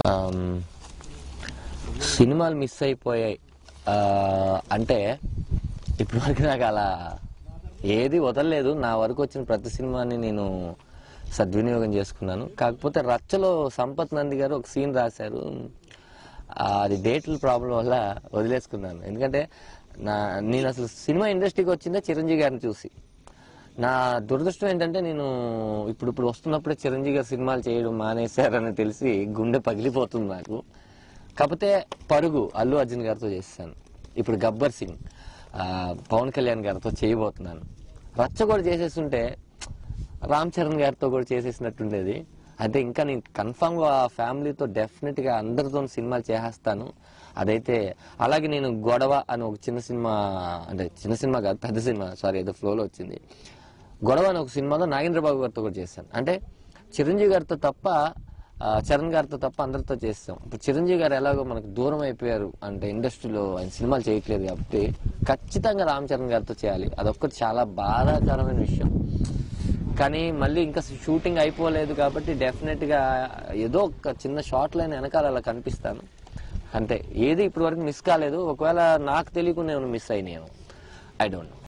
ఆమ్, సినిమాలు మిస్ అయిపోయాయి అంటే ఇప్పటి వరకు నాకు అలా ఏది వదలలేదు. నా వరకు వచ్చిన ప్రతి సినిమాని నేను సద్వినియోగం చేసుకున్నాను. కాకపోతే రచ్చలో సంపత్ నంది గారు ఒక సీన్ రాశారు, అది డేట్ల ప్రాబ్లం వల్ల వదిలేసుకున్నాను. ఎందుకంటే నేను అసలు సినిమా ఇండస్ట్రీకి వచ్చిందే చిరంజీవి గారిని చూసి. నా దురదృష్టం ఏంటంటే నేను ఇప్పుడు వస్తున్నప్పుడే చిరంజీవి గారు సినిమాలు చేయడం మానేశారని తెలిసి గుండె పగిలిపోతుంది నాకు. కాకపోతే పరుగు అల్లు అర్జున్ గారితో చేశాను. ఇప్పుడు గబ్బర్ సింగ్ పవన్ కళ్యాణ్ గారితో చేయబోతున్నాను. రచ్చ కూడా చేసేస్తుంటే రామ్ చరణ్ గారితో కూడా చేసేసినట్టుండేది. అయితే ఇంకా నేను కన్ఫామ్ గా ఫ్యామిలీతో డెఫినెట్ గా అందరితో సినిమాలు చేసేస్తాను. అదైతే అలాగే నేను గొడవ అని ఒక చిన్న సినిమా, అంటే చిన్న సినిమా కాదు పెద్ద సినిమా, సారీ ఏదో ఫ్లోలో వచ్చింది. గొడవ అని ఒక సినిమాలో నాగేంద్రబాబు గారితో కూడా చేశాను. అంటే చిరంజీవి గారితో తప్ప చరణ్ గారితో తప్ప అందరితో చేస్తాం. ఇప్పుడు చిరంజీవి గారు ఎలాగో మనకు దూరం అయిపోయారు, అంటే ఇండస్ట్రీలో ఆయన సినిమాలు చేయట్లేదు కాబట్టి ఖచ్చితంగా రామ్ చరణ్ గారితో చేయాలి. అదొక్కటి చాలా బాధాకరమైన విషయం. కానీ మళ్ళీ ఇంకా షూటింగ్ అయిపోలేదు కాబట్టి డెఫినెట్ గా ఏదో ఒక చిన్న షార్ట్ లైన్ వెనకాల అలా కనిపిస్తాను అంతే. ఏది ఇప్పటి వరకు మిస్ కాలేదు. ఒకవేళ నాకు తెలియకుండా ఏమైనా మిస్ అయినాయేమో, ఐ డోంట్ నో.